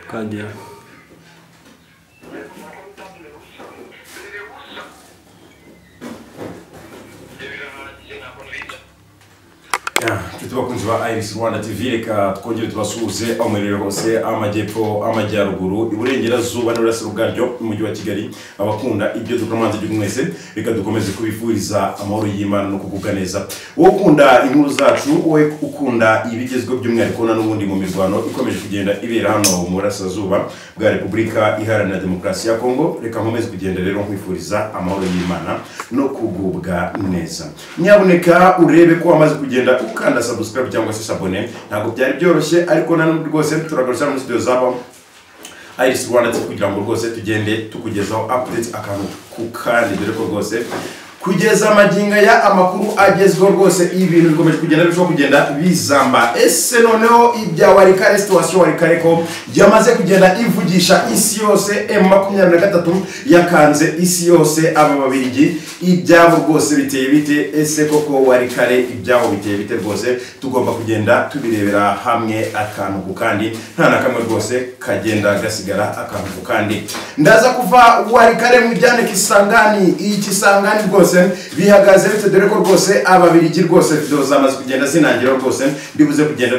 Kajya tubakunzi ba Iris Rwanda TV reka twongere tubasuhuze amerero hose amajyepfo amajyaruguru iburengerazuba n'urasiro bwaryo umujyi wa Kigali abakunda ibyo dukomanze byo mwese reka dukomeze kubifuriza amahoro y'Imana no kugubwa neza wowe ukunda inkuru zacu wowe ukunda ibigezweho by'umwihariko n'ubundi mu mirwano ikomeje kugenda ibera hano mu burasirazuba bwa Repubulika Iharanira Demokarasi ya Kongo reka nkomeze kugenda rero nkwifuriza amahoro y'Imana no kugubwa neza nyaboneka urebe ko wamaze kugenda ukanda subscribe cyangwa se abone ntago byari byoroshye ariko nanone rwose turagarusha mu studio zabo Iris Rwanda kugira ngo rwose tugende tukugezaho update akantu kukandi dore ko rwose kugeza amaginga ya amakuru agezweho rwose ibintu bikomeje kugenda bishobora kugenda bizamba ese noneho ibya Warikare situation Warikare ko yamaze kugenda ivugisha isi yose M23 yakanze isi yose aba babirigi ibyabo rwose biteye bite ese koko Warikare ibyabo biteye bite rwose tugomba kugenda tubirebera hamwe akantu kukandi nta na kamwe rwose kagenda gasigara akantu kukandi ndaza kuva Warikare mu byane Kisangani ikisangani rwose bihagaze bite dore ko rwose ababirigi rwose video zamaze kugenda zinangira rwose ndibuze kugenda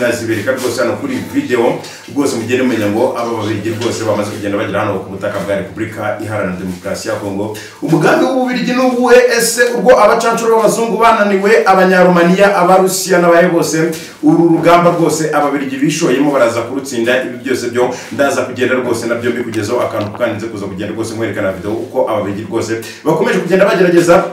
nazibereka rwose hano kuri video rwose mugende menya ngo aba babirigi rwose bamaze kugenda bagira hano ku butaka bwa Repubulika Iharanira Demokarasi ya Kongo umugambi w'ububirigi n'ubuhe ese urwo abacancuro b'abazungu bananiwe abanyarumaniya abarusiya n'abaye bose uru rugamba rwose ababirigi bishoyemo baraza kurutsinda ibi byose byo ndaza kugenda rwose nabyo mbikugezaho akantu kanze kuza kugenda rwose mwerekana video uko ababirigi rwose bakomeje kugenda bagerageza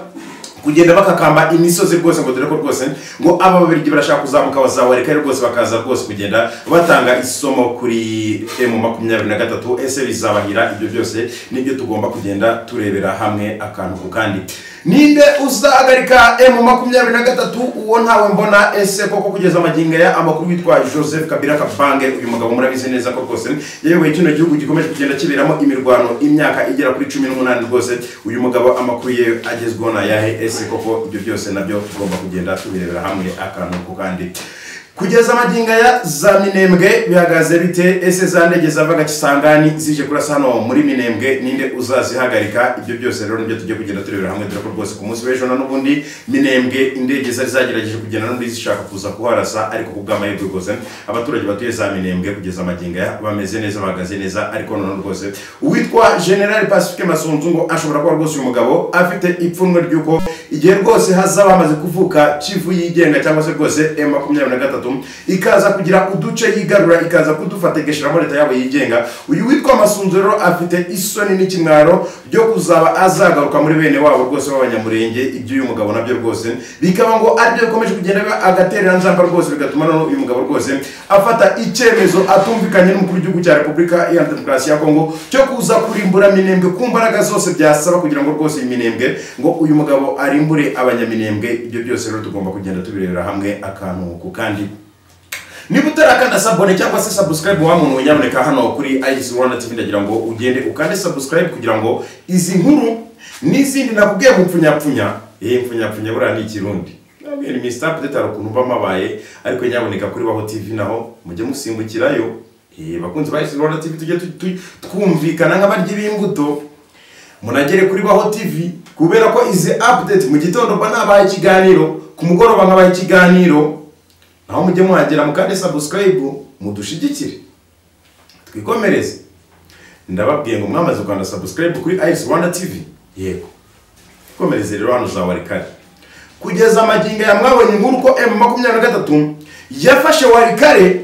kugenda bakakamba imisozi rwose ngo dore ko rwose ngo aba babirigi barashaka kuzamuka bazawareka rwose bakaza rwose kugenda batanga isomo kuri M23 ese bizabahira ibyo byose nibyo tugomba kugenda turebera hamwe akantu kukandi ninde uzahagarika M23 uwo ntawe mbona ese koko kugeza amaginga ya amakuru bitwa Joseph Kabila Kabange uyu mugabo murabize neza ko rwose yewe kino gihugu gikomeje kugenda kiberamo imirwano imyaka igera kuri 18 rwose uyu mugabo amakuru ye agezweho na yahe ese koko ibyo byose nabyo tugomba kugenda tubirebera hamwe akantu kukandi kugeza amaginga ya za Minembwe bihagaze bite ese za ndege zavaga Kisangani zije kurasa hano muri Minembwe ninde uzazihagarika ibyo byose rero nibyo tujye kugenda turebera hamwe dore ko rwose ku munsi w'ejo n'ubundi Minembwe indege zari zagerageje kugenda n'undi zishaka kuza kuharasa ariko kubw'amahirwe rwose abaturage batuye za Minembwe kugeza amaginga bameze neza bahagaze neza ariko none rwose uwitwa General Pacifique Masonzu ngo ashobora kuba rwose uyu mugabo afite ipfunwe ry'uko igihe rwose hazaba hamaze kuvuka Kivu yigenga cyangwa se rwose M23 ikaza kugira uduce yigarura ikaza kudufategeshera muri leta yabo yigenga uyu witwa Masunzu rero afite isoni n'ikimwaro byo kuzaba azagaruka muri bene wabo rwose w'abanyamurenge ibyo uyu mugabo nabyo rwose bikaba ngo aribyo bikomeje kugenda agaterera njamba rwose bigatuma no uyu mugabo rwose afata icyemezo atumvikanye n'umukuru w'igihugu cya Repubulika Iharanira Demokarasi ya Kongo cyo kuza kurimbura Minembwe ku mbaraga zose byasaba kugira ngo rwose Minembwe ngo uyu mugabo arimbure abanyaminembwe ibyo byose rero tugomba kugenda tubirebera hamwe akantu kukandi niba utarakanda sabone cyangwa se subscribe wa muntu nyaboneka hano kuri Iris Rwanda TV ndagira ngo ugende ukande subscribe kugira ngo izi nkuru n'izindi nakubwiye mupfunyapfunya mupfunyapfunya bura ni ikirundi nabwiye ni Mr. Update arukuntu bamabaye ariko nyaboneka kuri Baho TV naho mujye musimbukirayo bakunze ba Iris Rwanda TV tujye twumvikana nk'abaryi b'imbuto munagere kuri Baho TV kubera ko izi update mu gitondo banabaye ikiganiro ku mugoroba nkabaye ikiganiro aho mujye muhagera mukande subscribe mudushigikire twikomereze ndababwiye ngo mwamaze kwanda subscribe kuri Iris Rwanda TV yego komereze rero hano za Warikare kugeza amaginga ya mwabonye inkuru ko M23 yafashe Warikare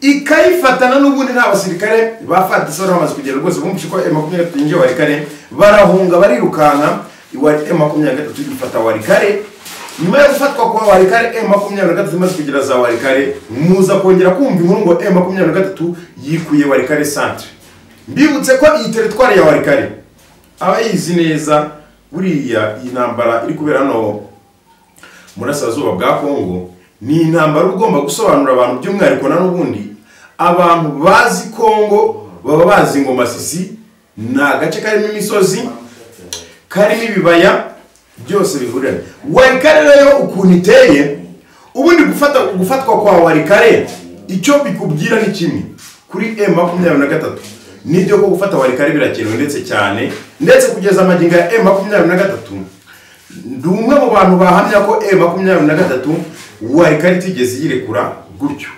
ikayifatana n'ubundi n'abasirikare bafata isoro bamaze kugera rwose bumvishe ko M23 inje Warikare barahunga barirukanka M23 ifata Warikare nyuma yo gufatwa kwa Warikare M23 imaze kugira za Warikare muza kongera kumva inkuru ngo M23 yikuye Warikare centre mbibutse ko iyi territoire ya Warikare abayizi neza buriya intambara iri kubera hano murasazuba bwa Kongo ni intambara ugomba gusobanura abantu by'umwihariko na n'ubundi abantu bazi Kongo baba bazi ngo Masisi na gace karimo imisozi karimo ibibaya byose bihurira Warikare rero ukuntu iteye ubundi gufatwa kwa Warikare icyo bikubwira ni kimwe kuri M23 nibyo ko gufata Walikale birakenewe ndetse cyane ndetse kugeza amagingo ya M23 ndumwe mu bantu bahamya ko M23 Walikale tigeze yirekura gutyo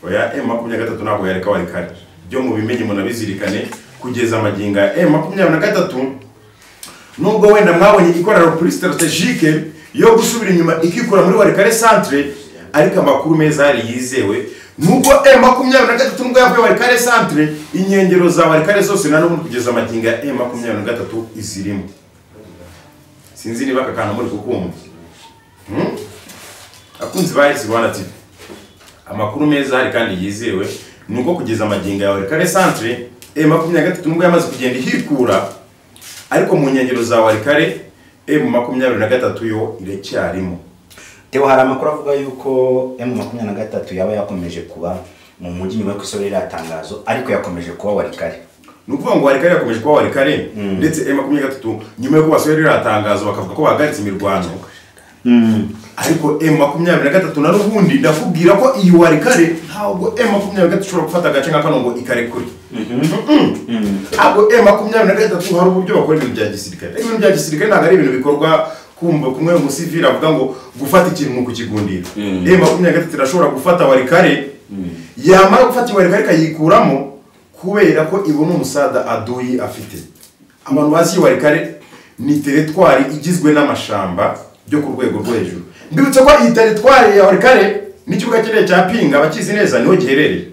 oya M23 ntabwo yareka Walikale byo mu bimenye munabizirikane kugeza amagingo ya M23 nubwo wenda mwabonye ikoraro kuri strategique yo gusubira inyuma ikikura muri Walikale centre ariko amakuru meza yari yizewe nubwo M23 nubwo yavuye Walikale centre inyengero za Walikale zose na n'ubu kugeza amagingo ya M23 izirimo sinzi niba kakana muri kukumva akunzi bahise bwana TV amakuru meza hari kandi yizewe nuko kugeza amagingo ya Walikale centre M23 nubwo yamaze kugenda ihikura ariko mu nyengero za Walikale M23 yo iracyarimo. Teo hari amakuru avuga yuko M23 yaba yakomeje kuba mu mujyi nyuma yo kwisorera atangazo ariko yakomeje kuba Walikale. Nukuvuga ngo Walikale yakomeje kuba Walikale ndetse M23 nyuma yo kubasorera atangazo bakavuga ko bahagaritse imirwano. Ariko M23 na rubundi ndakubwira ko iyi Walikale ntabwo M23 ishobora gufata agace nk'akano ngo ikarekure. Abo M23 hari uburyo bakora ibintu bya gisirikare. Ibintu bya gisirikare ntabwo ari ibintu bikorwa kumva kumwe mu civil avuga ngo gufata ikintu mu kukigundira. M23 irashobora gufata Walikale yamara gufata Walikale kayikuramo kubera ko ibona umusada aduyi afite. Abantu bazi Walikale ni territoire igizwe n'amashamba byo ku rwego rwo hejuru. Mbibutse ko iyi territoire ya Walikale n'ikibuga kirere cya Pinga bakizi neza niho giherereye.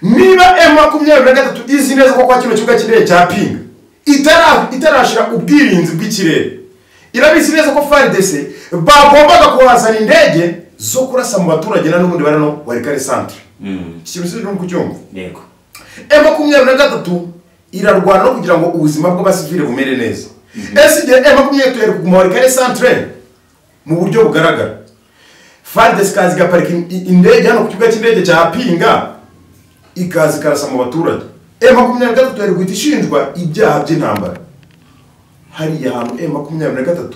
Niba M23 izi neza ko kwa kino kibuga kirere cya Pinga itarashira ubwirinzi bw'ikirere irabizi neza ko FARDC bagombaga kuhazana indege zo kurasa mu baturage na n'ubundi barano Walikale centre. Kirusi no kucyumva. Yego. M23 irarwana no kugira ngo ubuzima bw'abasivile bumere neza. SDE M23 yari kuguma Walikale centre mu buryo bugaragara. FARDC kazi gaparika indege hano ku kibuga cy'indege cya Pinga ikazi karasa mu baturage. M23 yari gutishinjwa ibyaha by'intambara. Hari ahantu M23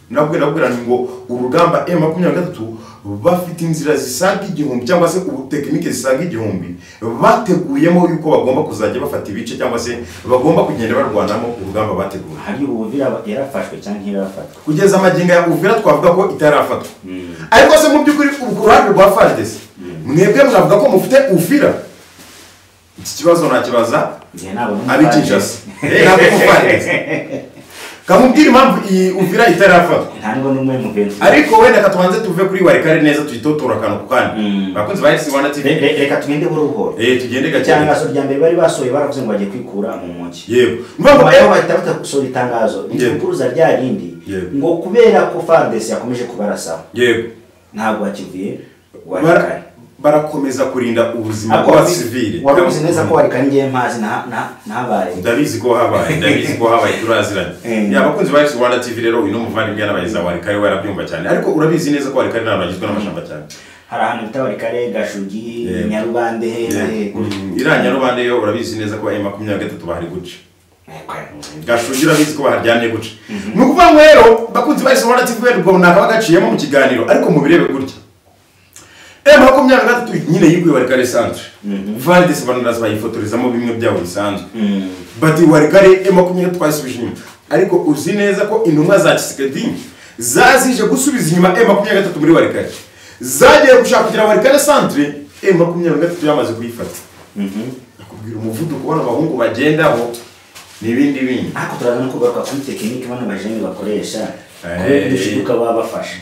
nabwira ngo urugamba M23 bafite inzira zisaga igihumbi cyangwa se ubu tekinike zisaga igihumbi bateguyemo yuko bagomba kuzajya bafata ibice cyangwa se bagomba kugenda barwanamo urugamba bateguye. Hari Uvira yarafashwe cyangwa ntirafatwa kugeza amagingo ya Uvira twavuga ko itarafatwa. Ariko se mu by'ukuri uruhande rwa FARDC mwebwe mwavuga ko mufite Uvira. Iki kibazo nakibaza abikijase ntabwo FARDC kamubwira impamvu iyi Uvira itarafatwa ntango numwe mu benzi ariko wenda katwanze tuve kuri Walikale neza tuyitotora kanu kukandi bakunze bahise Rwanda TV reka tugende buruhoro tugende gake cyangwa rya mbere bari basoye baravuze ngo bagiye kwikura mu muki yego ngo bahita gusora itangazo n'ikuruza rya rindi ngo kubera ko FARDC yakomeje kubarasa yego ntabwo bakivuye Walikale barakomeza kurinda ubuzima bw'abasivile. Wabizi neza ko Walikale ngiye mpazi nahabaye. Ndabizi ko habaye turaziranye. Abakunzi ba Rwanda TV rero uyu n'umuvandimwe n'abayiza Walikale warabyumva cyane. Ariko urabizi neza ko Walikale nabagizwe n'amashamba cyane. Hari ahantu bita Walikale Gashugi Nyarubande ira Nyarubande yo urabizi neza ko M23 bahari guca. Gashugi urabizi ko baharyamye guca. Nukuvuga ngo rero bakunzi ba Rwanda TV rwo nakabagaciyemo mu kiganiro ariko mu birebe gutya. M23 nyine yiguye Walikale centre. FARDC banuraza bayifotorezamo bimwe byabo bisanzwe. Bati Walikale M23 twasubije inyuma. Ariko uzi neza ko intumwa za Tshisekedi zazije gusubiza inyuma M23 muri Walikale. Zagiye gushaka kugira Walikale centre M23 yamaze kuyifata. Akubwira umuvuduko ubona abahungu bagendaho n'ibindi bindi. Ako turaza no kugaruka kuri tekinike bana bajeni bakoresha. Dushibuka bafashe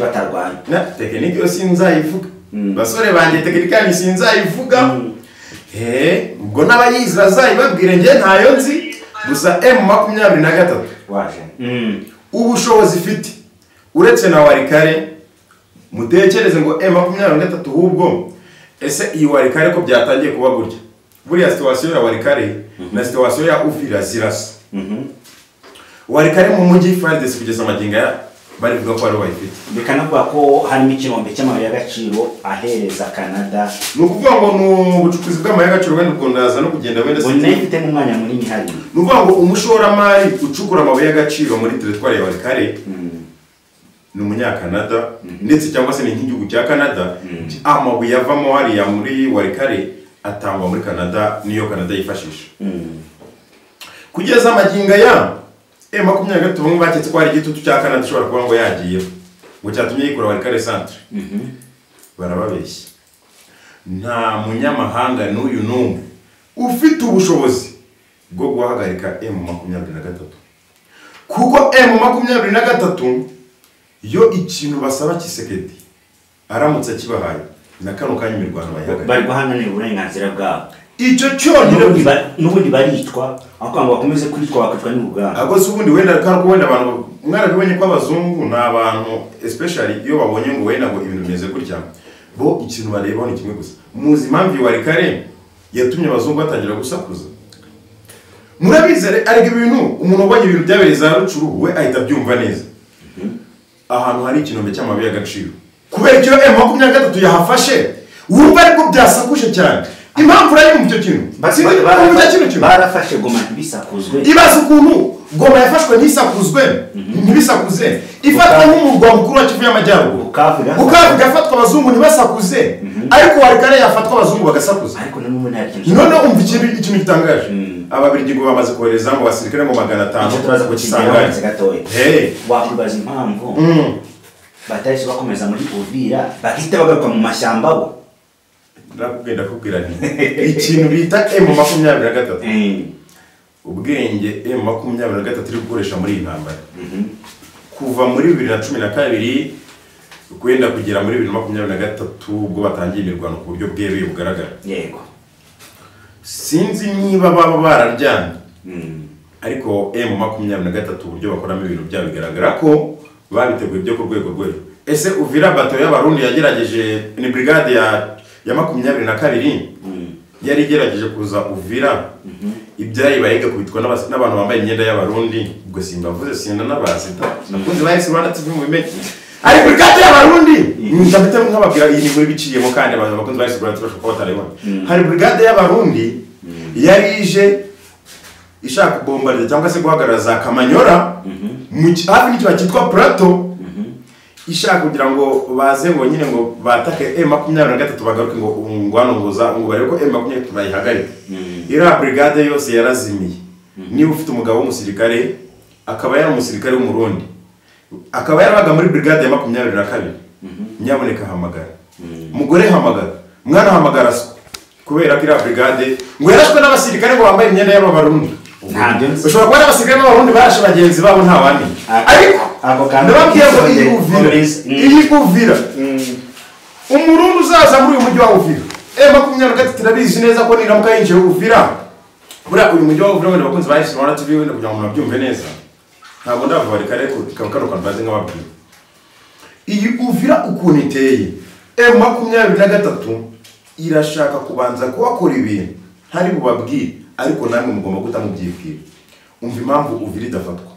batarwanya. Na tekinike yo sinzayivuga. Basore banje tekinike ni sinzayivuga. Ubwo n'abayizi bazayibabwire nge ntayo nzi gusa M23 waje. Ubushobozi ifite uretse na Walikale mutekereze ngo M23 hubwo ese iyi Walikale ko byatangiye kuba gutya. Buriya situation ya Walikale na situation ya Uvira zirasa. Walikale mu mujyi FARDC kugeza amaginga bari vuga ko ari bayifite. Bikanavuga ko harimo ikirombe cy'amabuye y'agaciro ahereza Canada. Nukuvuga ngo n'ubucukuzi bw'amabuye y'agaciro wenda ukundaza no kugenda wenda se. Bonefite mu mwanya munini hari. Nukuvuga ngo umushoramari ucukura amabuye y'agaciro muri territoire ya Walikale ni umunyakanada ndetse cyangwa se n'igihugu cya Canada amabuye yavamo hari ya muri Walikale atangwa muri Canada niyo Canada yifashisha kugeza amaginga ya M23 bamwe baketse ko hari igitutu cya Canada ishobora kuba ngo yagiye ngo cyatumye yikora Walikale centre barababeshya nta munyamahanga n'uyu n'umwe ufite ubushobozi bwo guhagarika M23 kuko M23 yo ikintu basaba Kisekedi aramutse kibahaye na kano kanya imirwano bayahagarika bari guhanganira uburenganzira bwabo icyo cyonyine n'ubundi baritwa aho ngo bakomeze kwitwa bakatwa n'urugamba agose ubundi wenda kandi wenda abantu mwarabibonye ko abazungu n'abantu especially iyo babonye ngo wenda ngo ibintu bimeze gutya bo ikintu bareba ni kimwe gusa muzi impamvu Walikale yatumye abazungu batangira gusakuza murabizere ariko ibintu umuntu ubonye ibintu byabereye za Rucuru we ahita byumva neza ahantu hari ikinombe cy'amabuye y'agaciro kubera icyo M23 yahafashe wumva ariko byasakuje cyane impamvu rari mu cyo kintu barafashe Goma ntibisakuzwe ibaza ukuntu Goma yafashwe ntibisakuze ifatwa nk'umurwa mukuru wa Kivu y'Amajyaruguru Bukavu gafatwa abazungu ntibasakuze ariko Walikale yafatwa abazungu bagasakuza ariko none umva ikintu gitangaje ababirigi ngo bamaze kohereza mu basirikare mu 500 turaza kukisangaza gatoya wakwibaza impamvu batahise bakomeza muri Uvira bakita bagaruka mu mashyamba bo ndakugenda kubwira nti ikintu bita M23 ubwenge M23 iri gukoresha muri intambara kuva muri 2012 kwenda kugera muri 2023 ubwo batangiye imirwano ku buryo bweruye bugaragara yego sinzi niba baba bararyanye ariko M23 uburyo bakoramo ibintu byabo bigaragara ko babiteguye byo ku rwego rwego ese Uvira bato y'abarundi yagerageje ni brigade ya 22 yari igerageje kuza Uvira ibyayi bayiga kubitwa n'abantu bambaye imyenda y'abarundi ubwo simbavuze sinda n'abasita nakunze bahise Rwanda TV mu bimenye ari brigade y'abarundi ndabite nk'ababwira iyi ni muri biciyemo kandi abantu bakunze bahise Rwanda TV ko bataribona hari brigade y'abarundi yari ije ishaka bombarder cyangwa se guhagarara za Kamanyora mu hafi n'icyo cyitwa Plateau ishaka kugira ngo baze ngo nyine ngo batake M23 bagaruke ngo ngwano ngo bareko M23 bayihagarika ira brigade yose yarazimiye niba ufite umugabo w'umusirikare akaba yari umusirikare w'umurundi akaba yarabaga muri brigade ya 22 nyaboneka hamagara umugore hamagara mwana hamagara kubera ko ira brigade ngo yarashwe n'abasirikare ngo bambaye imyenda y'abarundi ushobora kuba n'abasirikare b'abarundi barashe bagenzi babo nta wandi ariko ndababwiye ngo iyi Uvira umurundi uzaza muri uyu mujyi wa Uvira M23 turabizi neza ko niramuka yinjiye Uvira buriya uyu mujyi wa Uvira wenda bakunze bahise Rwanda TV wenda kugira ngo munabyumve neza ntabwo ndavuga Walikale ko kano kanbaze nk'ababwiye iyi Uvira ukuntu iteye M23 irashaka kubanza kuhakora ibintu hari bubabwire ariko namwe mugomba kutamubyibwira umva impamvu Uvira idafatwa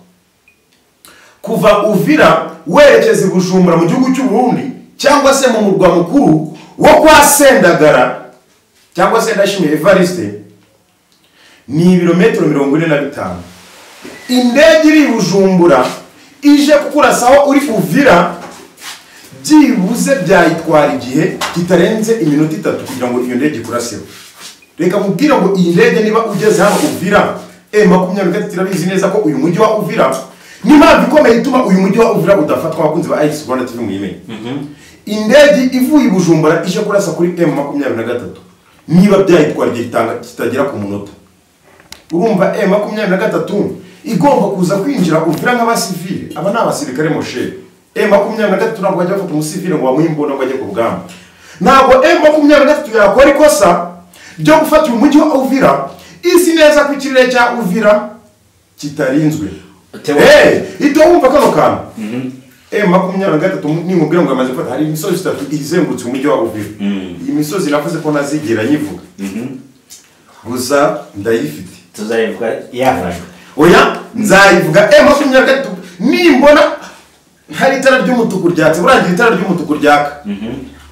kuva Uvira werekeza Bujumbura mu gihugu cy'u Burundi cyangwa se mu murwa mukuru wo kwa Sendagara cyangwa se Ndashimiye Evariste ni ibirometero 45 indege iri Bujumbura ije kukurasaho uri Uvira byibuze byayitwara igihe kitarenze iminota 3 kugira ngo iyo ndege ikurasire reka mubwira ngo iyi ndege niba ugeze hano Uvira M23 tirabizi neza ko uyu mujyi wa Uvira n'impamvu ikomeye ituma uyu mujyi wa Uvira udafatwa abakunzi ba ICE Rwanda TV muyimenye indege ivuye Bujumbura ije kurasa kuri M23 niba byayitwara igihe kitagera ku munota urumva M23 igomba kuza kwinjira Uvira nk'abasivile aba ni abasirikare moshe M23 ntabwo bajya bafata umusivile ngo bamuhimbona ngo ajye ku rugamba ntabwo M23 yakora ikosa byo gufata uyu mujyi wa Uvira isi neza ku kirere cya Uvira kitarinzwe ito wumva kano kantu M23 nimubwira ngo amaze gufata hari imisozi 3 izengurutse umujyi wa Uvira iyi misozi navuze ko nazigera nyivuga gusa ndayifite tuzayivuga yafashwe oya nzayivuga M23 nimbona hari itara ry'umutuku ryatse burangira itara ry'umutuku ryaka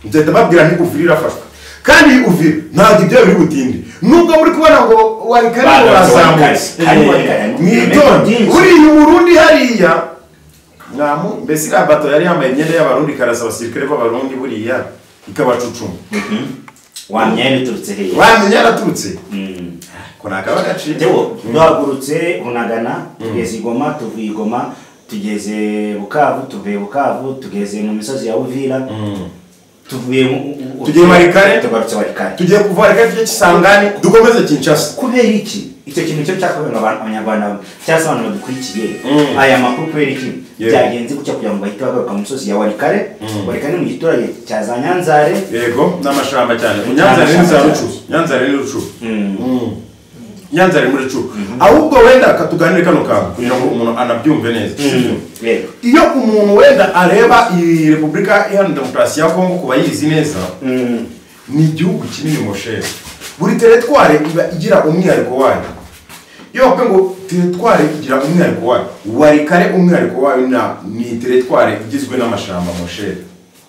nzahita babwira ni Uvira irafashwe kandi Uvira ntabwo ibyo biri butinde nubwo muri kubona ngo Walikale bazamutse mwitonde uri mu Burundi hariya namu mbese bato yari yambaye imyenda y'abarundi karasa abasirikare b'abarundi buriya ikabacucuma wamenya biturutse hehe wamenya yaraturutse ko nakaba gaci Theo duhagurutse Bunagana tugeze Igoma tuvuye Igoma tugeze Bukavu tuvuye Bukavu tugeze mu misozi ya Uvira tuvuye tugiye Warikare tugarutse Warikare tugiye kuva Warikare tujye Kisangani dukomeze Kinshasa kubera iki icyo kintu cyo cyakorewe abanyarwanda cyangwa abantu badukurikiye aya makuru kubera iki byagenze gutya kugira ngo bahite bagaruka mu misozi ya Warikare Warikare mu giturage cya za Nyanzare yego n'amashamba cyane Nyanzare ni za Rucuzu Nyanzare ni Rucuzu Nyanzare muri Rucuzu ahubwo wenda katuganire kano kantu kugira ngo umuntu anabyumve neza iyo umuntu wenda areba iyi Repubulika Iharanira Demokarasi ya Kongo kuba yizi neza ni igihugu kinini moshe buri teritware iba igira umwihariko wayo iyo bakwe ngo teritware igira umwihariko wayo Warikare umwihariko wayo ni teritware igizwe n'amashamba moshe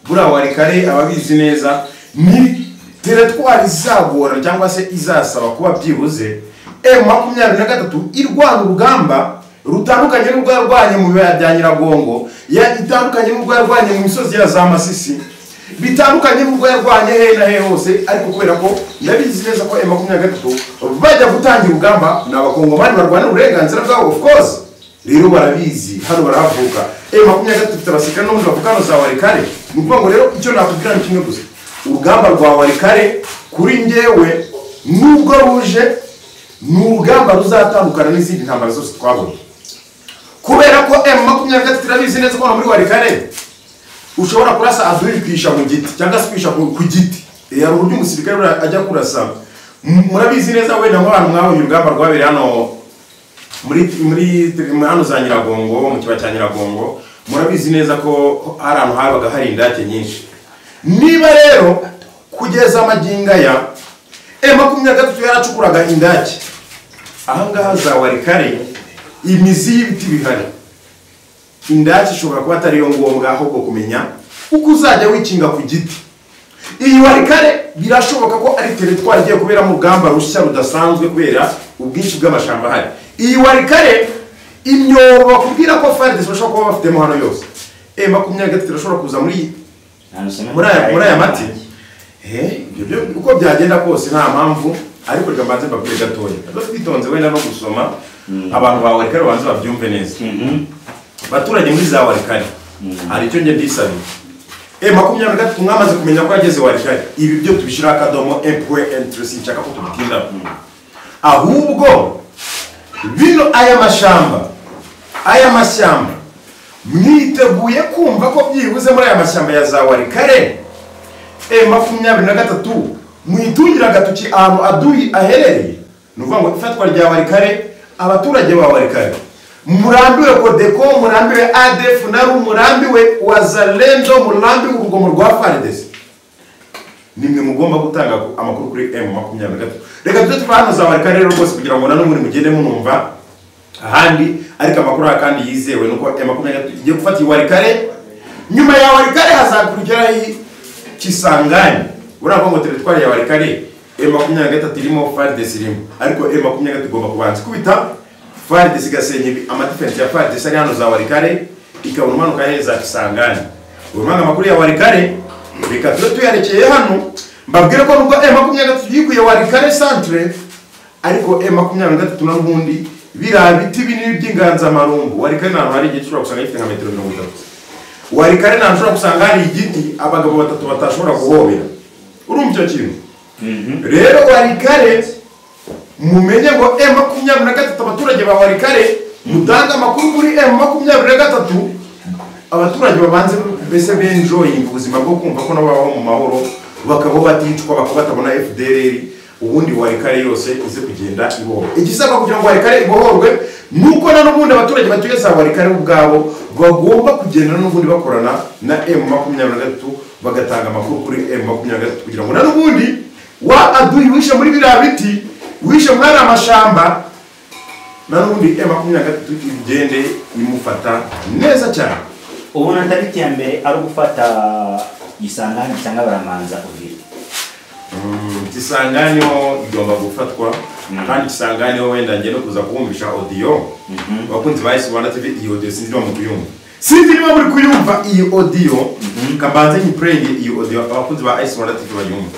bura Warikare ababizi neza ni teritware izagora cyangwa se izasaba kuba byibuze M23 irwana urugamba rutandukanye n'urwarwanye mu bibaya bya Nyiragongo itandukanye n'urwarwanye mu misozi ya za Masisi bitandukanye n'urwarwanye he na he hose ariko kubera ko ndabizi neza ko M23 bajya gutangira urugamba n'abakongomani barwana uburenganzira bwabo of course rero barabizi hano baravuka M23 tabasika no muri bavukano za Warikare nukuvuga ngo rero icyo nakubwira ni kimwe gusa urugamba rwa Warikare kuri njyewe nubwo ruje n'urugamba ruzatandukana n'izindi ntambara zose twabonye kubera ko M23 turabizi neza ko muri Warikare ushobora kurasa adurikisha mu giti cyangwa se kwisha ku giti yari uburyo umusirikare ajya kurasa murabizi neza wenda ngo abantu mwabonye urugamba rwabere hano muri hano za Nyiragongo mu kiba cya Nyiragongo murabizi neza ko hari ahantu habaga hari indake nyinshi niba rero kugeza amaginga ya M23 yaracukuraga indake ahangaha za Warikare imizi y'ibiti bihari indake ishobora kuba atari yo ngombwa ahubwo kumenya uko uzajya wikinga ku giti iyi Warikare birashoboka ko ari teritwari igiye kubera mu rugamba rushya rudasanzwe kubera ubwinshi bw'amashamba hari iyi Warikare imyobo bakubwira ko FARDC bashobora kuba bafitemo hano yose M23 irashobora kuza muri aya mati ibyo uko byagenda kose nta mpamvu ariko reka mbanze mbabwire gatoya twitonze wenda no gusoma abantu ba Warikare banze babyumve neza baturage muri za Warikare hari icyo nge ndisabiye M23 mwamaze kumenya ko yageze Warikare ibi byo tubishira akadomo M.N3 nshaka ko tubitinda ahubwo bino aya mashyamba mwiteguye kumva ko byibuze muri aya mashyamba ya za Warikare M23 mwitungira gatuki ahantu aduyi aherereye nuvuga ngo ifatwa rya Warikare abaturage ba Warikare murambiwe Kodeko murambiwe ADF naru murambiwe Wazalendo murambiwe urugomo rwa FARDC nimwe mugomba gutanga amakuru kuri M23 reka tujye twahano za Warikare rero rwose kugira ngo nano muri mugende munumva ahandi ariko amakuru kandi yizewe nuko M23 igiye gufata Warikare nyuma ya Warikare hazakurikiraho Kisangani urava ngo teritwari ya Warikare M23 irimo FARDC irimo ariko M23 igomba kubanza kubita FARDC gasenye amadefense ya FARDC ari hano za Warikare ikabona manuka heza Kisangani urumanga amakuru ya Warikare reka tuyarekeye hano mbabwire ko nubwo M23 yikuye Warikare centre ariko M23 n'ubundi bira biti binini by'inganza marumbu Warikare nta hari igiciro gusanga ifite nka metero 30 Warikare nta nshobora gusanga hari igiti abagabo batatu batashobora guhobera urumva icyo kintu rero Warikare mumenye ngo M23 abaturage ba Warikare mutanga amakuru kuri M23 abaturage babanze bese benjoying ubuzima bwo kumva ko nabo babaho mu mahoro bakabo baticwa bakabatabona FDLR ubundi Warikare yose ize kugenda iboho igisaba kugira ngo Warikare ibohorwe nuko na n'ubundi abaturage batuye za Warikare ubwabo bagomba kugenda n'ubundi bakorana na M23 bagatanga amakuru kuri M23 kugira ngo na n'ubundi wa aduyi wishe muri bira biti wishe mwana amashamba na n'ubundi M23 igende imufata neza cyane ubona tariki ya mbere ari gufata Kisangani cyangwa baramanza Uvira Kisangani ho igomba gufatwa kandi Kisangani ho wenda ngiye no kuza kumvisha audio bakunzi ba Rwanda TV iyo audio sinzi mu kuyumva sinzi niba muri kuyumva iyi audio kabanze ni play iyi audio abakunzi ba Rwanda TV bayumva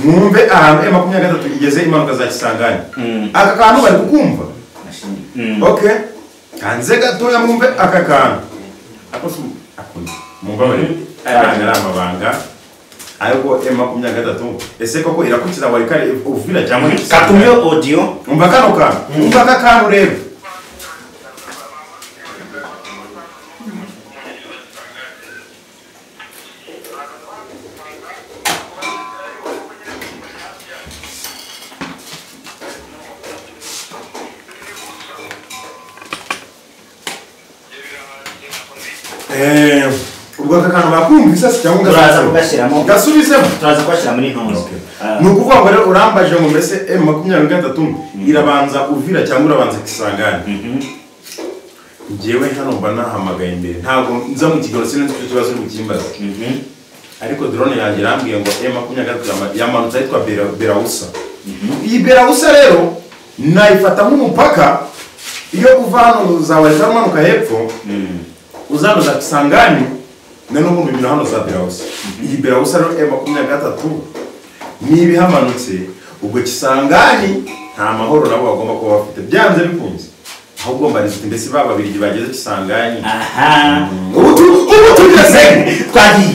mwumve ahantu M23 igeze imanuka za Kisangani aka kantu bari kukumva okay kanze gatoya mwumve aka kantu akosu akunda mwumva bari aranga amabanga ariko M23 ese koko irakukiza Walikale Uvira cyangwa katumyo audio mwumva kano kantu mwumva aka kantu rero ubwo kakano bakumvisa cyangwa turaza kugashyiramo gasubizemo turaza kwashira muri ntonzo nukuvuga ngo rero urambaje mu mbese M23 irabanza Uvira cyangwa urabanza Kisangani ngewe hano mba nahamagaye imbere ntabwo nza mu kigero sinzi cyo kibazo mu kimbaza ariko drone yanjye rambwiye ngo M23 yamanutse yitwa Berausa iyi Berausa rero nayifata nk'umupaka iyo uva hano za Walikale manuka hepfo uzano za Kisangani nano mu bintu hano za Berausa iyi Berausa rero M23 nibi hamanutse ubwo Kisangani nta mahoro nabo bagomba kuba bafite byanze bikunze ahubwo mbarize mbese baba babiri bageze Kisangani aha ubu tugeze twagi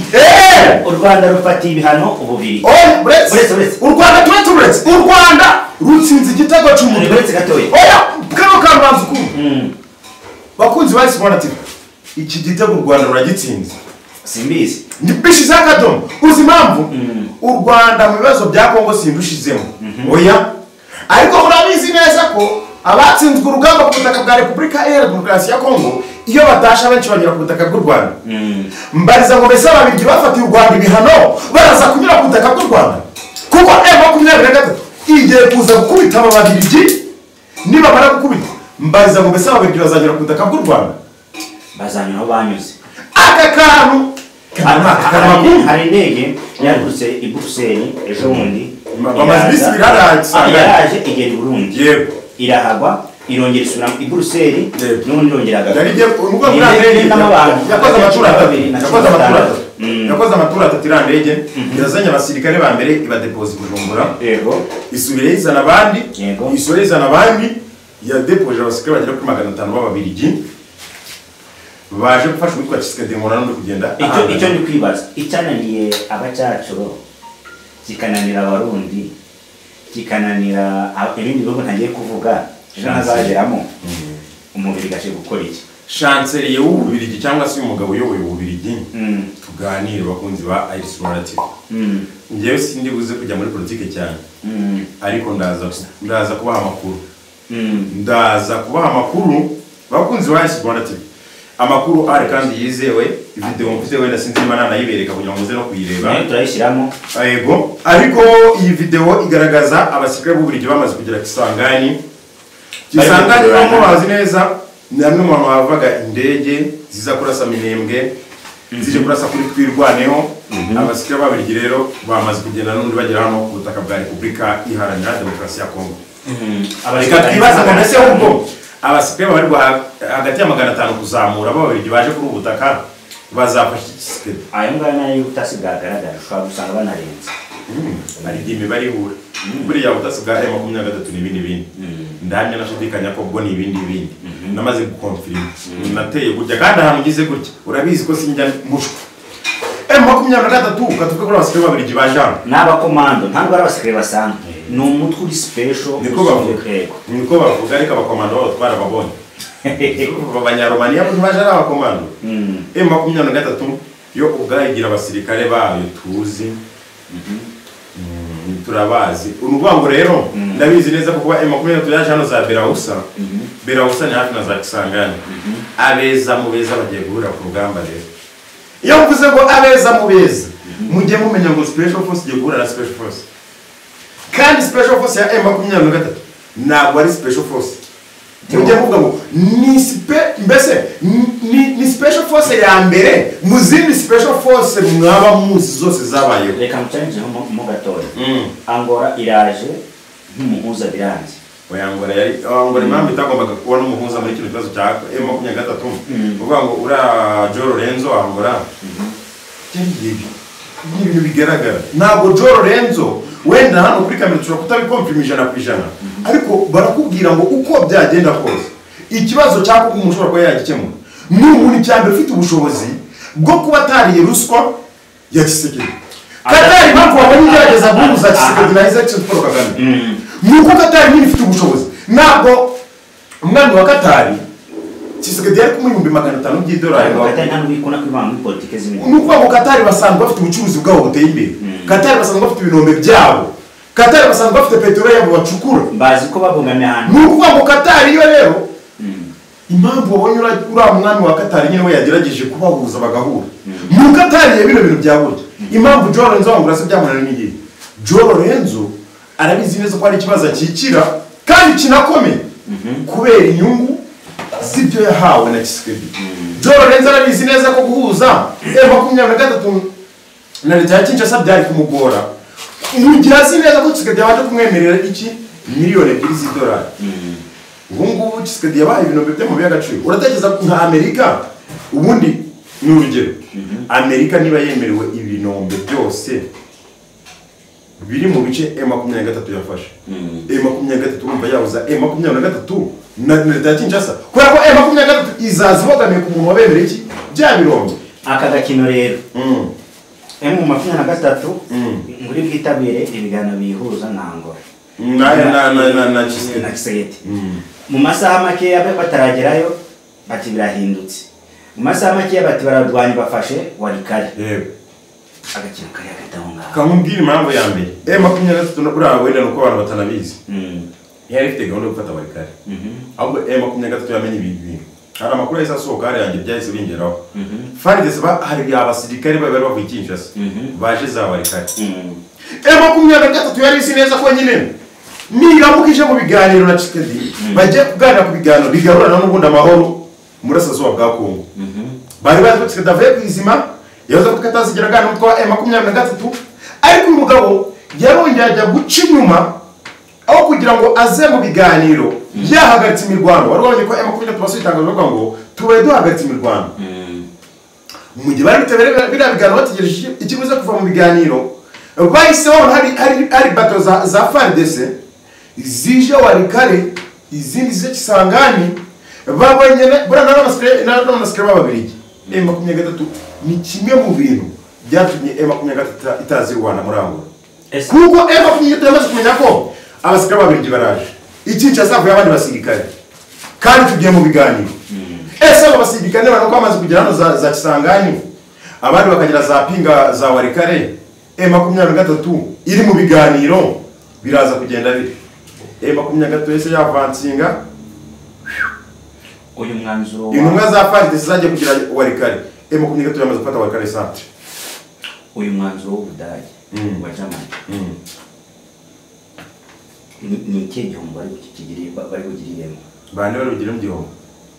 u Rwanda rufatiye ibihano ububiri uretse u Rwanda turetse u Rwanda rutsinze igitego cy'umuriro uretse gatoya oya kano kabanza ku bakunzi ba Sport TV iki gitego u Rwanda ruragitsinze simbizi ndibishize akadomo uzi impamvu u Rwanda mu bibazo bya Kongo sindushizemo oya ariko murabizi neza ko abatsinzwe urugamba ku butaka bwa Repubulika Iharanira Demokarasi ya Kongo iyo batasha benshi banyura ku butaka bw'u Rwanda mbariza ngo mbese ababirigi bafatiye u Rwanda ibihano baraza kunyura ku butaka bw'u Rwanda kuko M23 igiye kuza gukubita ababirigi niba bara gukubita mbariza ngo mbese ababirigi bazanyura ku butaka bw'u Rwanda bazanyura banyuze aka kantu hari indege yarutse i Bruxelles ejo bundi bamaze bisi yaraje igenda i Burundi yego irahagwa irongera isubira i Bruxelles n'ubundi irongera yakoze amatura atatu irandege irazanye abasirikare ba mbere ibadepoza Bujumbura yego isubire izana abandi isubire izana abandi yadepoje abasirikare bagera kuri 500 b'ababirigi baje gufasha witwa Tshisekedi ngona no kugenda icyo ndi kwibaza icyananiye abacyacuro kikananira abarundi kikananira ibindi bihugu ntagiye kuvuga ejo ntazageramo umubiri gace gukora iki chancelier y'ububirigi cyangwa se umugabo uyoboye ububirigi tuganire bakunzi ba Sport TV ngewe sindi buze kujya muri politike cyane ariko ndaza kubaha amakuru ndaza kubaha amakuru bakunzi ba Sport TV amakuru ari kandi yizewe video mfite wenda sinzi imana nayibereka kugira ngo muze no kuyireba turayishyiramo yego ariko iyi video igaragaza abasirikare b'ububirigi bamaze kugera Kisangani bamwe bazi neza ni amwe mu bavaga indege ziza kurasa Minembwe zije kurasa kuri Twirwaneho abasirikare b'ababirigi rero bamaze kugenda n'undi bagera hano ku butaka bwa Repubulika Iharanira Demokarasi ya Kongo abasirikare twibaza ngo mbese ubwo abasirikare bari hagati ya 500 kuzamura b'ababirigi baje kuri ubutaka bazafasha Tshisekedi ayo ngana nayo utasigagaragara ushobora gusanga banarenze bari dimi bari hura buri ya utasiga M23 n'ibindi ndamya nashidikanya ko bwo n'ibindi namaze gukonfirm nateye gutya kandi ahantu ngize gutya urabizi ko sinjya mushwa M23 katuvuga ko abasirikare b'ababirigi bajana n'abakomando ntabwo ari abasirikare basanzwe ni umutwe uri special niko bavuga ariko abakomando babo twarababonye abanyaromaniya bo baje ari abakomando M23 yo ubwayigira abasirikare bayo tuzi turabazi unubango rero ndabizi neza ko kuba M23 yaje hano za Berausa ni hafi na za Kisangani abeza mu beza bagiye guhura ku rugamba rero iyo mvuze ngo abeza mu beza mujye mumenya ngo special force igiye guhura na special force kandi special force ya M23 ntabwo ari special force mujye muvuga ngo ni special force ya mbere muzindi special force mwaba muzi zose zabayeho reka mucanje mu gatoya Angola iraje nk'umuhuza biranze Angola yari impamvu itagombaga kubona umuhuza muri kino kibazo cya M23 uvuga ngo ura Joe Lorenzo Angola cyari yibi n'ibintu bigaragara ntabwo Joe Lorenzo wenda hano kuri kamera tushobora kutabikomprima 100%, ariko barakubwira ngo uko byagenda kose ikibazo cyako umuntu ushobora kuba yagikemura n'umuntu cyambere ufite ubushobozi bwo kuba atariye ruswa ya Tshisekedi. Katari mpamvu wabonye igerageza guhuza Tshisekedi na His Excellency Paul Kagame nuko Katari nyine ifite ubushobozi. Ntabwo umwami wa Katari Tshisekedi yari kumwe $500 by'idolari. Katari nta n'ubikona kwibanga muri politike z'ibintu. Nuko abo Katari basanzwe bafite ubucuruzi bwabo buteye imbere. Katari basanzwe bafite ibinombe byabo. Katari basanzwe bafite peteroli yabo bacukura. Bazi ko babungamiye ahantu. Nuko abo Katari yo rero impamvu wabonye uriya mwami wa Katari nyine we yagerageje kubahuza bagahura. Mu Katari bino bintu byaburya. Impamvu Joe Lorenzo wangura se byamunaniye n'igihe. Joe Lorenzo arabizi neza ko ari ikibazo akikira kandi kinakomeye kubera inyungu z'ibyo yahawe na Tshisekedi. Joe Lorenzo arabizi neza ko guhuza M23 na leta ya Kinshasa byari kumugora. Mugira azi neza ko Tshisekedi yabaje kumwemerera iki miliyoni $2 ubungu Tshisekedi yabaye ibinombe byo mu by'agaciro. Uratekereza nka Amerika ubundi ni urugero. Amerika niba yemerewe ibinombe byose biri mu bice M23 yafashe. M23 urumva yabuza M23 na leta ya Kinshasa. Kubera ko M23 izazibogamiye ku muntu wabemereye iki bya birombe. Aka gakino rero M23 muri bwitabire ibiganiro bihuza na Angola na Tshisekedi. Mu masaha make abe bataragerayo bati birahindutse. Mu masaha make bati baradwanya bafashe Walikale. Yego. Agakino kari agatahunga. Kamumbwira impamvu ya mbere. M23 no bura wenda nuko abantu batanabizi. Yari ifite gahunda yo gufata Walikale. Ahubwo M23 yamenye ibintu. Hari amakuru yahise asohoka hari yanjye byahise bingeraho. FARDC hari abasirikare bari bavuye Kinshasa. Baje za Walikale. M23 yari isi neza ko nyine niramukije mu biganiro na Tshisekedi baje kuganira ku biganiro bigarurana n'ubundi amahoro murasazuba bwa Kongo. Bari bazi ko Tshisekedi avuye kwizima yaza ko katazigera gana n'utwa M23 ariko uyu mugabo yarongeye ajya guca inyuma aho kugira ngo aze mu biganiro yahagaritse imirwano. Wari wabonye ko M23 basitangaje ngo tubaye duhagaritse imirwano. Mu gihe bari bitabere biganiro bategereje ikiguze kuva mu biganiro bahise hari bato za FARDC zije Walikale izindi zije Kisangani babonye burana n'abasikare b'Ababiligi. M23 ni kimwe mu bintu byatumye M23 itazi Rwanda muri Angola. Kuko M23 yamaze kumenya ko abasikare b'Ababiligi baraje Kinshasa avuye abandi basirikare kandi tugiye mu biganiro. Ese abo basirikare bano kwamaze kugera hano za Kisangani abandi bakagira za Pinga za Walikale. M23 iri mu biganiro biraza kugenda biri. M23 ese yavansinga uyu mwanzuro intumwa za FARDC zaje kugira Walikale. M23 yamaze gufata Walikale centre. Uyu mwanzuro w'Ubudage wa Germany ni igihombo bari kugiriremo. Bande bari kugira igihombo.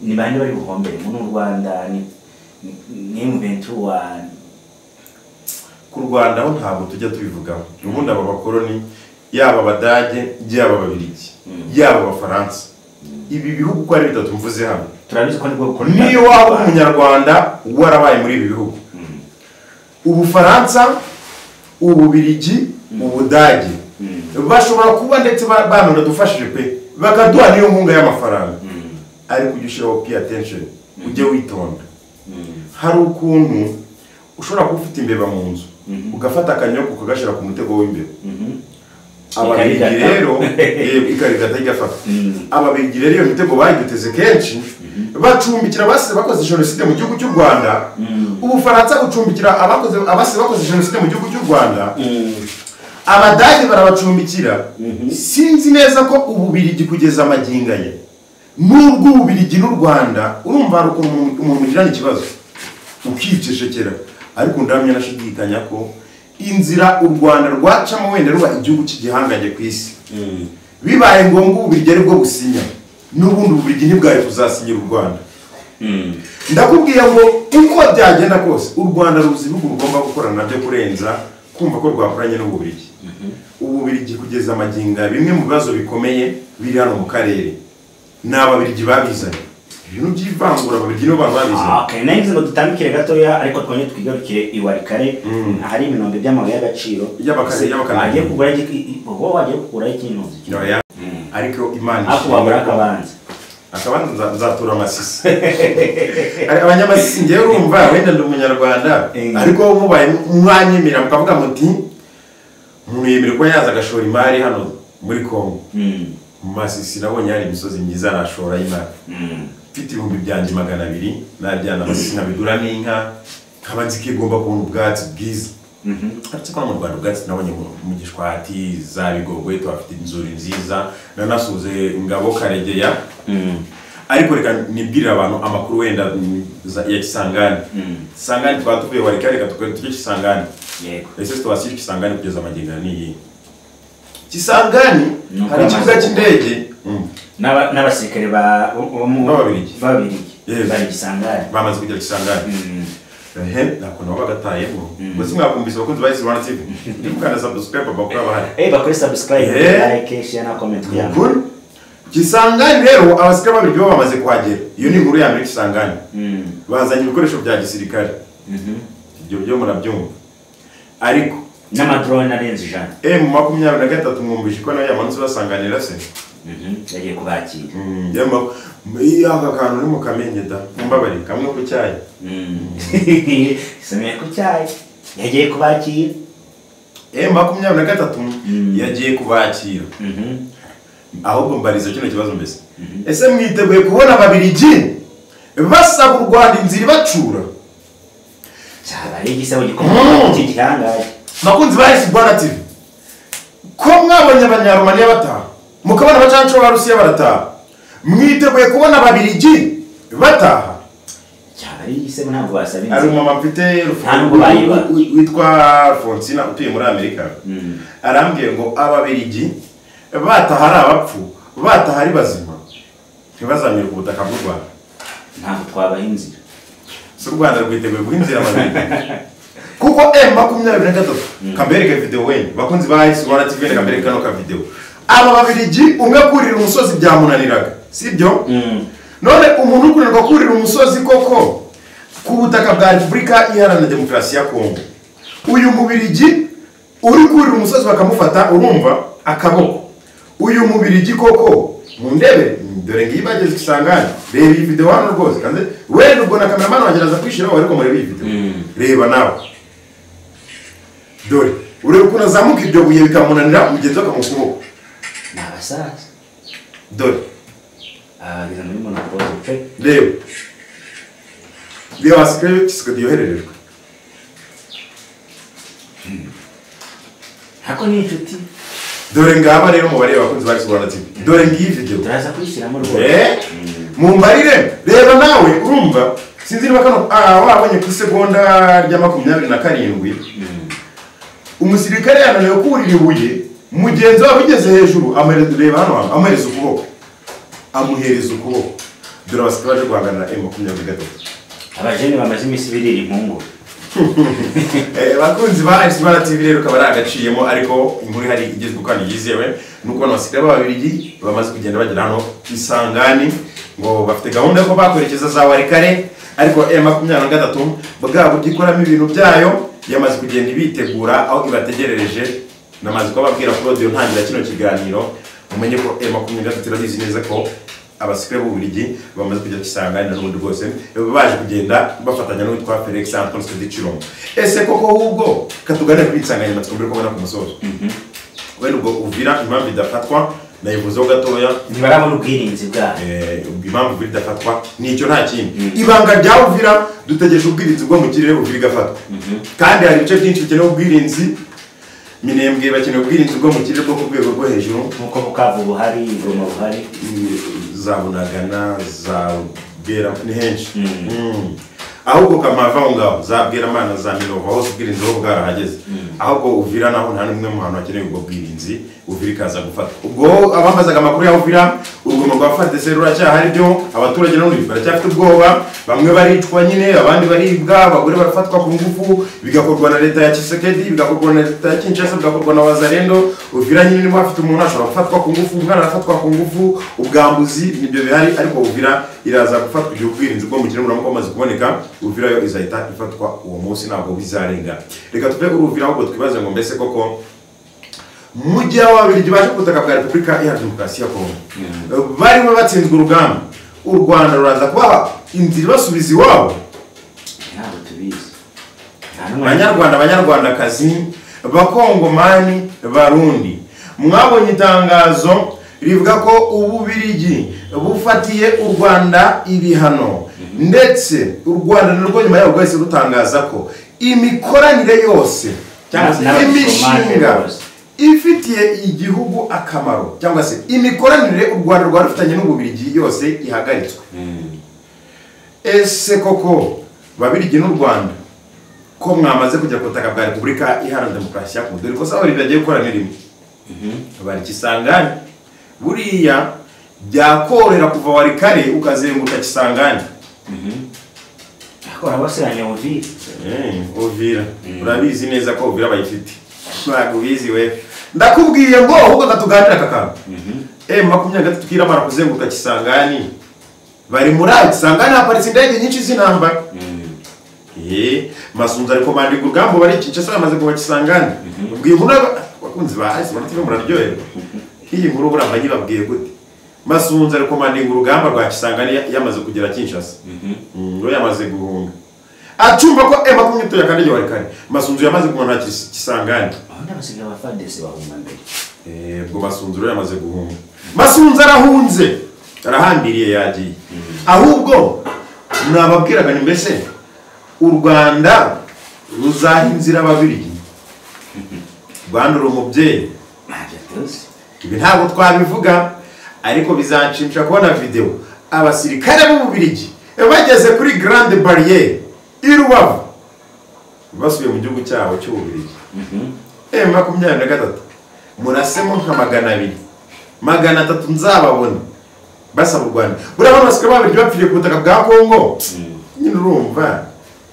Ni bande bari buhombere mu Rwanda ni M23 ku Rwanda ho ntabwo tujya tubivugaho. Ubundi aba bakoroni yaba Abadage yaba Ababiligi yaba Abafaransa ibi bihugu ko ari bitatu mvuze hano turabizi ko nibwo bukoroni. Niyo waba umunyarwanda warabaye muri ibi bihugu Ubufaransa Ububiligi Ubudage bashobora kuba ndetse banone dufashije pe bakaduha niyo nkunga y'amafaranga ariko ujye pay attention ujye witonda. Hari ukuntu ushobora kuba ufite imbeba mu nzu ugafata akanyoko ukagashira ku mutego w'imbeba. Ababiligi rero ikarigata igafata. Ababiligi rero iyo mitego bayiduteze kenshi bacumbikira abasize bakoze jenoside mu gihugu cy'u Rwanda. Ubufaransa gucumbikira abasize bakoze jenoside mu gihugu cy'u Rwanda. Abadage barabacumbikira. Sinzi neza ko Ububiligi kugeza amaginga ye n'ubwo Ububiligi n'u Rwanda urumva ari umuntu ugirana ikibazo ukicecekera. Ariko ndamye nashidikanya ko inzira u Rwanda rwacamo wenda ruba igihugu cy'igihanganye ku isi bibaye ngombwa Ububiligi ari bwo businya n'ubundi Ububiligi ntibwaye kuzasinyira u Rwanda. Ndakubwiye ngo uko byagenda kose u Rwanda ruzi ibihugu rugomba gukorana nabyo kurenza kumva ko rwakoranye n'Ububiligi. Ububiligi kugeza amaginga bimwe mu bibazo bikomeye biri hano mu karere n'Ababiligi babizanye ibintu by'ivangura babirya nibo bantu babizi. Okay, nagize ngo dutambikire gatoya ariko twonye twigarukire iwarikare hari ibinombe by'amabuye y'agaciro y'abakana agiye kugura wowe wagiye kugura ikintu ariko Imana akubabura akabanza nzatura amasisi abanyamasisi ngewe urumva wenda ndi umunyarwanda ariko mubaye mwanyemera mukavuga muti mwemere ko yaza agashora imari hano muri Kongo mu masisi nabonye hari imisozi myiza arashora y'imari mfite ibihumbi byanjye 200 naryana amasisi nkabigura n'inka nkaba nzi ko igomba kubona ubwatsi bwiza ariko kwa mu Rwanda ubwatsi nabonye mu Gishwati za Bigogwe twafite inzuri nziza nanasuze Ngabo Karegeya ariko reka nibwirira abantu amakuru wenda ya Kisangani Kisangani twatuvuye warikare gatukwe tujye Kisangani yego ese twasiye Kisangani kugeza amagingo niyi Kisangani hari ikibuga cy'indege n'abasirikare babiriki bari Kisangani bamaze kujya Kisangani nako nabo bagatayemo gusa mwakumvise bakunze bahise Rwanda TV ndikukana subscribe bakora bahari bakore subscribe like share na comment yanyu Kisangani rero abasirikare babiri byo bamaze kuhagera iyo ni inkuru ya mbere Kisangani bazanye ibikoresho bya gisirikare ibyo byo murabyumva ariko n'amadrone arenze ijana M23 mwumvise ko nayo yamanutse basanganira se yagiye kubakira aka kantu uri mu Kamenge da mbabarira kamwe ku cyayi isomeye ku cyayi yagiye kubakira M23 yagiye kubakira ahubwo mbariza kino kibazo mbese ese mwiteguye kubona ababiligi basaba u Rwanda inzira bacura cyabari igisabo gikomeye cy'igihangaje bakunzi bahise Rwanda TV ko mwabonye abanyarumaniya bataha mukabona abacanco ba Rusiya barataha mwiteguye kubona ababiligi bataha cyabari igisabo ntabwo basabinze ari umama mfite witwa Fonsina utuye muri Amerika arambwiye ngo ababiligi bataha ari abapfu bataha ari bazima ntibazamira ku butaka bw'u Rwanda ntabwo twabaha inzira s'u Rwanda rwiteguye guhinzira ababiligi kuko M23 kambereke video we bakunzi bahise Rwanda TV kambereke kano ka video aba babirigi umwe kurira umusozi byamunaniraga sibyo none umuntu kurirwa kurira umusozi koko ku butaka bwa Republika Iharanira Demokarasi ya Kongo uyu mubirigi uri kurira umusozi bakamufata urumva akaboko uyu mubirigi koko mu ndebe dore ngiye bageze Kisangani reba iyi video hano rwose kandi we nubwo na cameraman wageraza kwishira ariko muri iyi video reba nawe dore urebe ukuntu azamuka ibyo buye bikamunanira umugenzi akamukuboko nabasaza dore ageze muri monopole pe reba basikare kisiko diyohererejwe hako ni inshuti dore ngaba rero mubare bakunzi bari Rwanda TV dore ngiyi video turaza kwishyiramo rwose mumbarire reba nawe urumva sinzi niba kano wabonye ku segonda rya 27 umusirikare yananiwe kurira ibuye mugenzi wabo ugeze hejuru reba hano amuhereza ukuboko dore abasikare guhangana M23 abajene bamaze imisi birira impungu bakunzi ba Rwanda TV rero kabara agaciyemo ariko inkuru hari igezwe kandi yizewe nuko abasikare babirigi bamaze kugenda bagera hano Kisangani ngo bafite gahunda ko bakorekeza za warikare ariko M23 bwabo gikoramo ibintu byayo yamaze kugenda ibitegura aho ibategerereje namaze ko babwira ko audio ntangira kino kiganiro umenye ko M23 turabizi neza ko abasikare b'ubuligi bamaze kujya Kisangani na n'ubundi rwose baje kugenda bafatanya n'uwitwa Felix Antoine Tshisekedi. Ese koko ahubwo katugane kwitsanganya matsiko mbere ko bana ku musozo we nubwo Uvira impamvu idafatwa nayivuzeho gatoya ntibarabona ubwirinzi bwa impamvu Uvira idafatwa nicyo nta kindi ibanga rya Uvira dutegereje ubwirinzi bwo mu kirere Uvira igafatwa kandi hari ibice byinshi bikeneye ubwirinzi Minembwe bakeneye ubwirinzi bwo mu kirere bwo ku rwego rwo hejuru nkuko Bukavu buhari Goma buhari za Bunagana za Bwera ni henshi ahubwo kamava ngaho za Bweramana za Minova hose ubwirinzi bwo bwarahageze ahubwo Uvira naho nta nimwe mu hantu hakeneye ubwo bwirinzi Uvira kaza gufata ubwo abambazaga amakuru ya Uvira ubwo rwa FARDC ruracyahari byo abaturage n'undi baracyafite ubwoba bamwe baricwa nyine abandi baribwa abagore barafatwa ku ngufu bigakorwa na leta ya Tshisekedi bigakorwa na leta ya Kinshasa bigakorwa na Wazalendo Uvira nyine niba afite umuntu ashobora gufatwa ku ngufu umwana arafatwa ku ngufu ubwambuzi nibyo bihari ariko Uvira iraza gufatwa igihe ubwirinzi bwo mu kirimo namo amaze kuboneka Uvira yo izahita ifatwa uwo munsi ntabwo bizarenga reka tuve Uvira ahubwo twibaze ngo mbese koko mujya wabiri gibaje kutaka bwa Republika ya Demokarasi ya Kongo barimo batsinzwe urugamba u Rwanda ruraza kubaha inzira basubiza iwabo ntabwo tubizi abanyarwandakazi bakongomani barundi mwabonye itangazo rivuga ko Ububirigi bufatiye u Rwanda ibihano ndetse u Rwanda narwo nyuma yaho rwese rutangaza ko imikoranire yose imishinga ifitiye igihugu akamaro cyangwa se imikoranire u Rwanda rwarufitanye n'Ububirigi yose ihagaritswe ese koko Babirigi n'u Rwanda ko mwamaze kujya kutaka bwa Republika Iharanira Demokarasi ya Kongo dore ko sawa bibagiye gukora n'irimo bari Kisangani buriya byakorera kuva wari kare ukazenguka Kisangani akora basiranye Uvira urabizi neza ko Uvira bayifite bagubizi we ndakubwiye ngo ahubwo gatuganira kakanga makumyabiri tukira mara kuzenguka Kisangani bari muri Kisangani haparitse indege nyinshi z'intambara Masunzu ari komandinga urugamba bari Kinshasa yamaze kuba Kisangani ubwiye nkuru bakunzi ba hasi bari muraryoherwa iyi nkuru burambanye babwiye gute Masunzu ari komandinga urugamba rwa Kisangani yamaze kugera Kinshasa ngo yamaze guhunga acumba ko makumyabiri yakandije wari kare Masunzu yamaze kumwana Kisangani n'abasiga ba FARDC bahunga mbere ubwo Masunzu yamaze guhunga Masunzu arahunze arahambiriye yagiye ahubwo nababwiraga ni mbese u Rwanda ruzahinzira Ababirigi Rwanda rumubyeyi ibi ntabwo twabivuga ariko bizanshimisha kubona video abasirikare b'Ububirigi bageze kuri Grande Barriere i Rubavu basubiye mu gihugu cyabo cy'Ububirigi 23 murasemo nka 200 300 nzababona basaba u Rwanda buriya abasirikare b'Ababirigi bapfiriye ku butaka bwa Kongo nyine urumva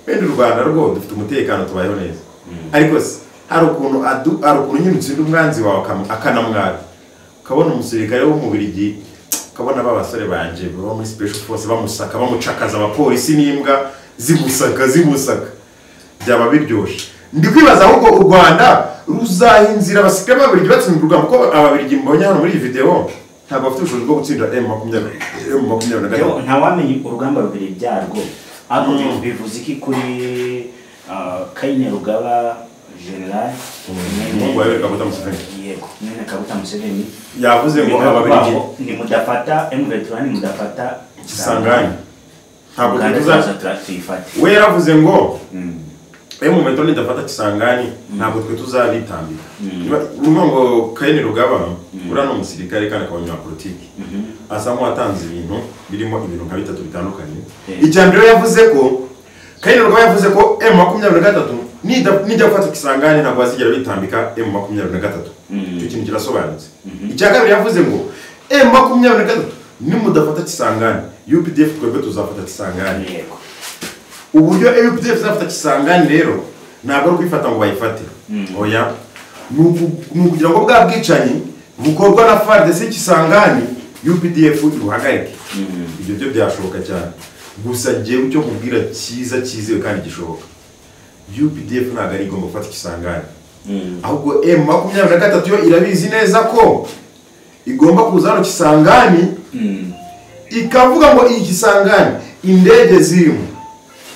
bende u Rwanda rwo dufite umutekano tubayeho neza ariko se hari ukuntu nyine utsinda umwanzi wawe akanamwara ukabona umusirikare w'Umubirigi ukabona babasore banje baba muri special force bamusaka bamucakaza abapolisi n'imbwa zimusaka byaba biryoshe ndi kwibaza ahubwo u Rwanda ruzahinzira abasirikare b'Ababirigi batsinda urugamba ko Ababirigi mbonye hano muri iyi video ntabwo bafite ubushobozi bwo gutsinda M23 ntawamenye urugamba rubiri byarwo ariko bivuze iki kuri Kayine Rugaba General Mungu wawe Kaguta Museveni yego nene Kaguta Museveni yavuze ngo Ababirigi ni mudafata M23 ni mudafata Kisangani ntabwo tuzafata we yaravuze ngo M23 ni dafata Kisangani ntabwo twe tuzabitambira ngo Kayine Rugaba urano umusirikare kandi akabanya politiki asa nk'uwatanze ibintu birimo ibintu nka bitatu bitandukanye icyambere yavuze ko Kayine Rugaba yavuze ko M23 nijya gufata Kisangani ntabwo bazigera bitambika M23 icyo kintu kirasobanutse icya kabiri yavuze ngo M23 ni mudafata Kisangani UPDF twebwe tuzafata Kisangani uburyo UPDF zafata Kisangani rero ntabwo ari kwifata ngo bayifate oya nukugira ngo bwa bwicanyi bukorwa na FARDC Kisangani UPDF iruhagarike ibyo byo byashoboka cyane gusa ngiye cyo kubwira cyiza cyizewe kandi gishoboka UPDF ntabwo ari igomba gufata Kisangani ahubwo M23 yo irabizi neza ko igomba kuzana Kisangani ikavuga ngo iyi Kisangani indege zirimo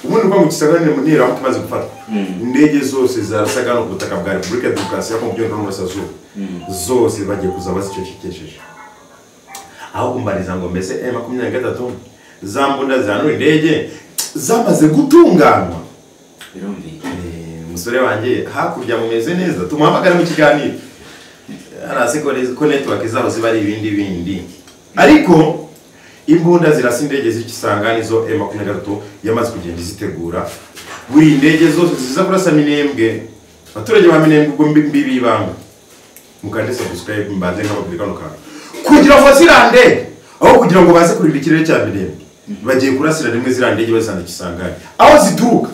ubundi kwa mu Kisangani nira mukimaze gufata indege zose zarasaga no kubutaka bwa Republika ya Demokarasi ya Kongo byo no Sazo zose bagiye kuzaba zicecekesheje aho kumbariza ngo mbese M23 zambunda zano indege zamaze gutunganywa umusore wanjye hakurya mumeze neza tumuhamagara mu kiganiro arase ko network zabo zibari ibindi ariko imbunda zirasa indege z'Ikisangani zo M23 yamaze kugenda izitegura buri indege zose ziza kurasa Minembwe abaturage ba Minembwe ubwo mbibibanga mukande subscribe mbanze nk'ababwira kano kantu kugira ngo zirande aho kugira ngo baze kurinda ikirere cya Mirembe bagiye kurasira rimwe zirandege bazandika Kisangani aho zituruka